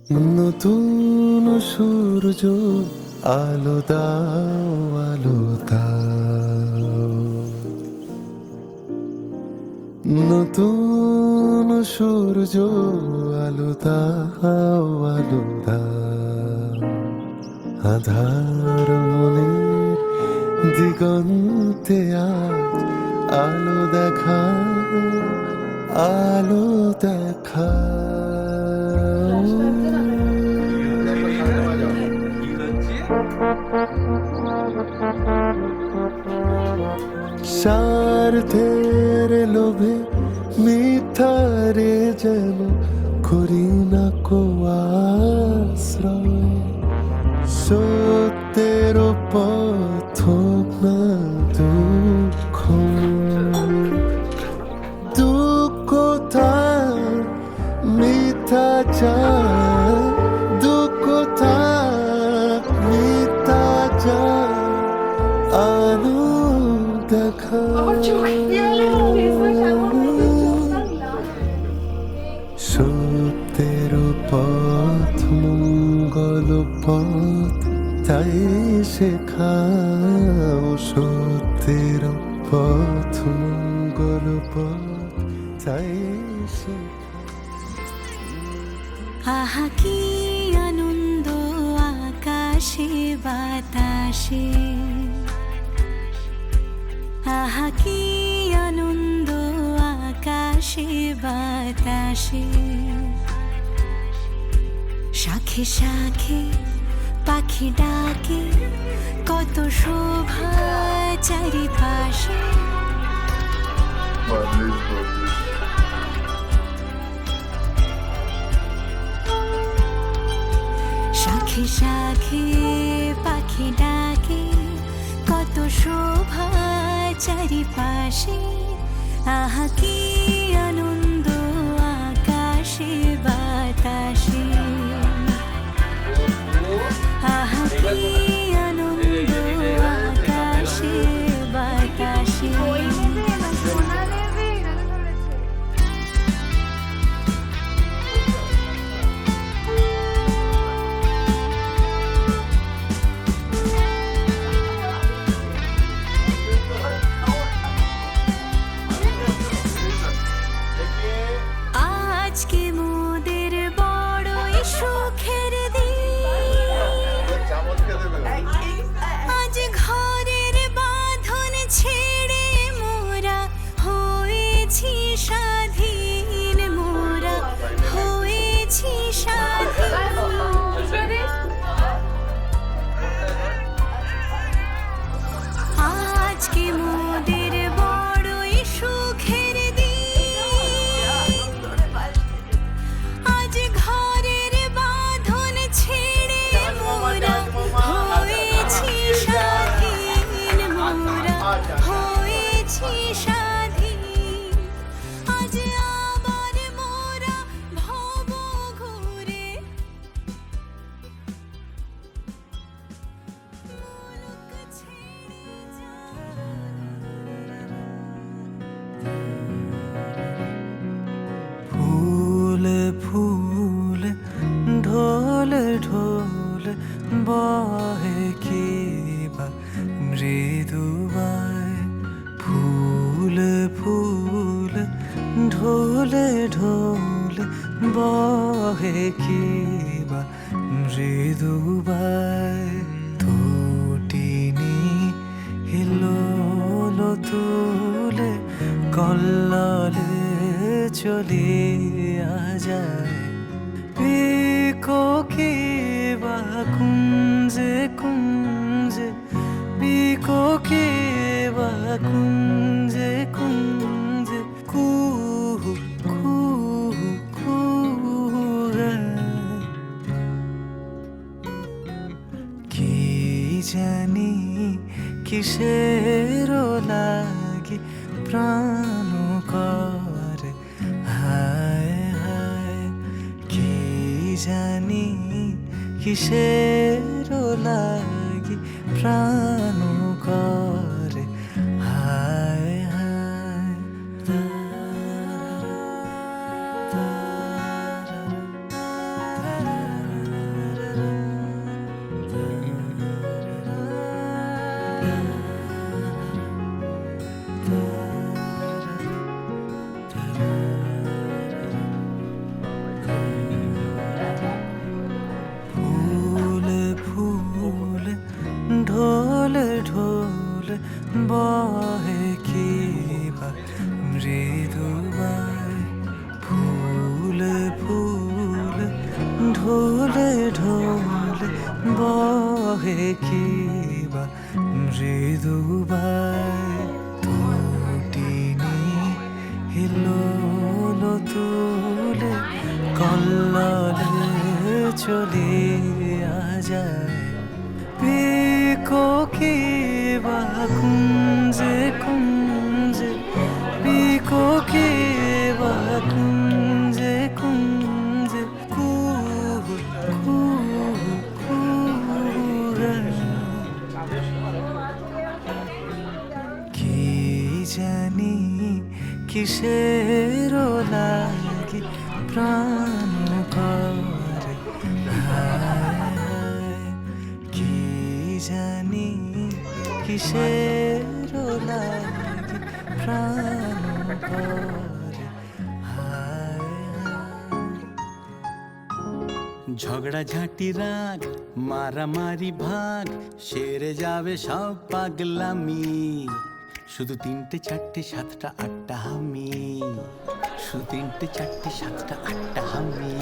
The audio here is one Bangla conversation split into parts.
নতুন সূর্য আলো দাও, আলো দাও, নতুন সূর্য আলো দাও, আলো দাও, আধার মনের দিগন্তে আজ আলো দেখা, আলো দেখা। স্বার্থের লোভে মিথ্যারে যেন করি না কো আশ্রয়, সত্যের পথ না দুঃখ, দুঃখ তার মিথ্যা চায়, দুঃখ তার মিথ্যা চায়, আলো দেখা। সত্যের পথ মঙ্গল পথ তাই শেখাও, সত্যের পথ মঙ্গল পথ তাই শেখাও। আহা কি আনন্দ আকাশে বাতাসে, আহা কি আনন্দ আকাশে বাতাসে, শাখে শাখে পাখি ডাকে, কত শোভা চারিপাশে। শাখে শাখে পাখি ডাকে, কত শোভা চারিপাশে, আহা কি আনন্দ আকাশে বাতাসে, আহা কি আনন্দ আকাশে বাতাসে। আজকে মোদের বড়ই সুখের দিন, আজ ঘরের বাঁধন ছেড়ে মোরা হয়েছি স্বাধীন, মোরা হয়েছি স্বাধীন। আজকে মোদের বড়ই সুখের দিন, আজ ঘরের বাঁধন ছেড়ে মোরা হয়েছি স্বাধীন, মোরা হয়েছি স্বাধীন। আজ আবার মোরা ভব ঘুরে মুলুক ছেড়ে যায়। ফুলে ফুলে ঢোলে ঢোলে বহে কি বা মৃদুবায়, ফুলে ফুলে ঢোলে ঢোলে বহে কি বা মৃদুবায়, দুটিনি হিলোলো তুলে কল্লালে চলিয়া যায়, পিকোকে বা কুঞ্জে কুঞ্জে, পিকোকে বা কুঞ্জে কুঞ্জে, কুহু কুহু কুহু গায়। কি জানি কিসের লাগি প্রাণ করে হায় হায়, কি জানি কিসের লাগি প্রাণ করে হায় হায়। তারা ঢোলে ঢোলে বহে কিবা মৃদুবাই তটিনী হিলোলো তুলে কল্ললে চলিয়া যায় পিকো কিবা কুঞ্জে কুঞ্জে পিকো কিবা কুঞ্জে কুঞ্জে কুহু কুহু কুহুরে কি জানি কিসের লাগি প্রাণ করে হায় হায় কি জানি কিসের লাগি প্রাণ করে হায় হায় ঝগড়া ঝাঁটি রাগ মারামারি ভাগ সেরে যাবে সব পাগলামি শুধু 3টে 4টে 7টা 8টা হামি শুধু 3টে 4টে 7টা 8টা হামি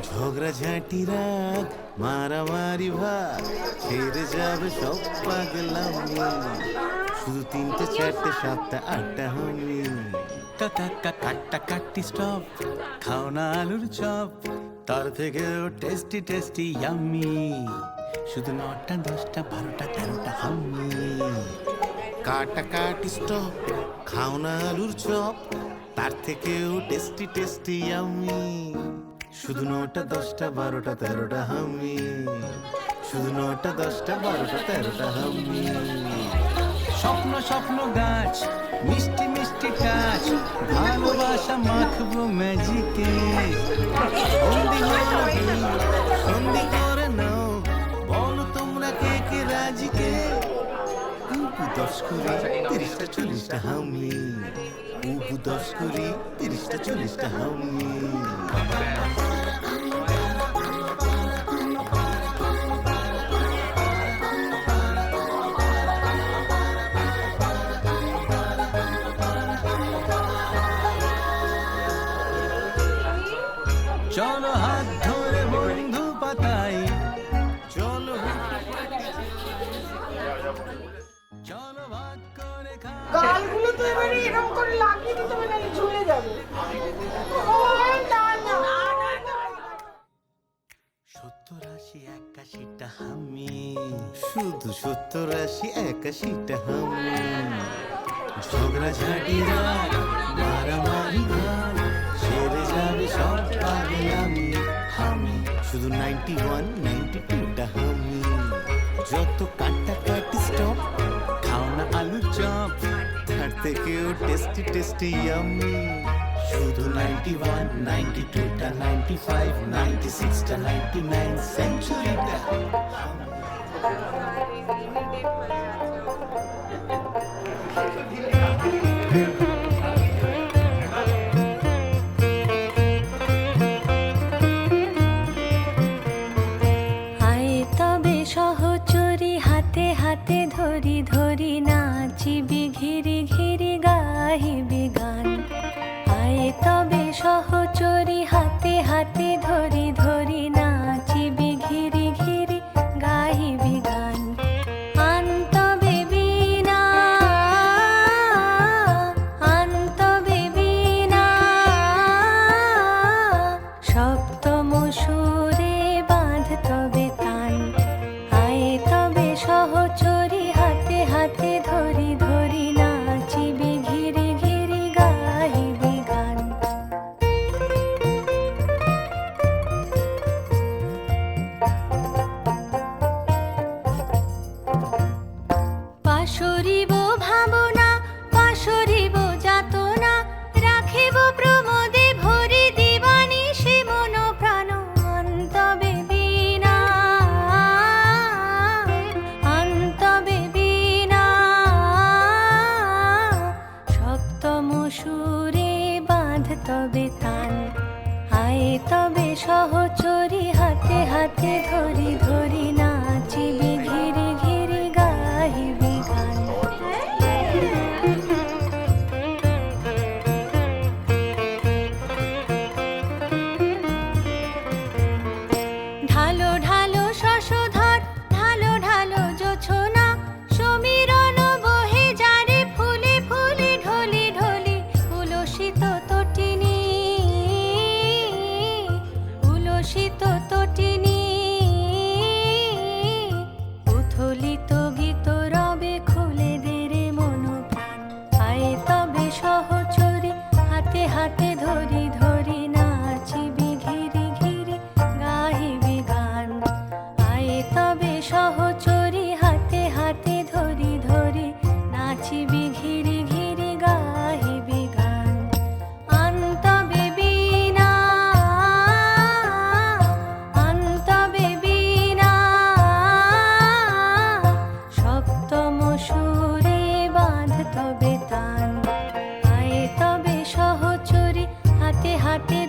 ঝগড়া ঝাঁটি রাগ মারামারি ভাগ সেরে যাবে সব পাগলামি শুধু 3টে 4টে 7টা 8টা হামি কাকা কাটা কাটি স্টপ খাও না আলুর চপ তার থেকেও টেস্টি টেস্টি ইয়াম্মি শুধু 9টা 10টা 12টা 13টা হাম্মি কাটা কাটি স্টপ খাও না আলুর চপ তার থেকেও টেস্টি টেস্টি ইয়াম্মি শুধু 9টা 10টা 12টা 13টা হাম্মি শুধু 9টা 10টা 12টা 13টা হাম্মি স্বপ্ন স্বপ্ন গাছ মিষ্টি মিষ্টি কাজ ভালোবাসা মাখবো ম্যাজিকে সন্ধি করে নাও বলো তোমরা কে কে রাজিকে 10 করে 30টা 40টা হামি 10 করে 30টা 40টা হামি চলো হাত ধরে বন্ধু পাতাই চলো চলো ভাগ করে খাই গালগুলো তো এবারে এরকম করে লাগিয়ে দিতে হবে নাহলে ঝুলে যাবে ও না না 70 80 81টা হামি শুধু 70 80 81টা হামি ঝগড়া ঝাঁটি রাগ মারামারি ভাগ সেরে যাবে সব পাগলামি হামি শুধু 91 92টা হামি যত কাটা কাটি স্টপ খাও না আলু চপ তার থেকেও টেস্টি টেস্টি ইয়াম্মি শুধু 91 92টা 95 96টা 99 সেঞ্চুরিটা আয় তবে সহচরী হাতে হাতে ধরি ধরি নাচিবি ঘিরি ঘিরি গাহিবি গান আয় তবে সহচরী হাতে হাতে ধরি ধরি নাচিবি ঘিরি ঘিরি গাহিবি গান আন্তবে বীণা আন্তবে বীণা সপ্তম সুরে বাঁধ তবে তান আয় তবে সহচরী হাতে হাতে ধরি ধরি নাচিবি ঘিরি ঘিরি গাহিবি গান পাশরিব ভাবনা পাশরিব যাতনা রাখিব প্রমোদে ভরি দিবানি সে মন প্রাণ অন্তবে বীণা অন্তবে বীণা সপ্তম সুরে বাঁধ তবে তান আয় তবে সহচরী হাতে হাতে ধরি ধরি নাচিবি ঘিরি ঘিরি গাহিবি গান ধরি ধরি নাচিবি ঘিরি ঘিরি গাহিবি গান আয়ে তবে সহচরি হাতে হাতে ধরি ধরি নাচিবি ঘিরি ঘিরি গাহিবি গান আনতবে বীণা আনতবে বীণা সপ্তম সুরে বাঁধ তবে তান আয়ে তবে সহচরি হাতে হাতে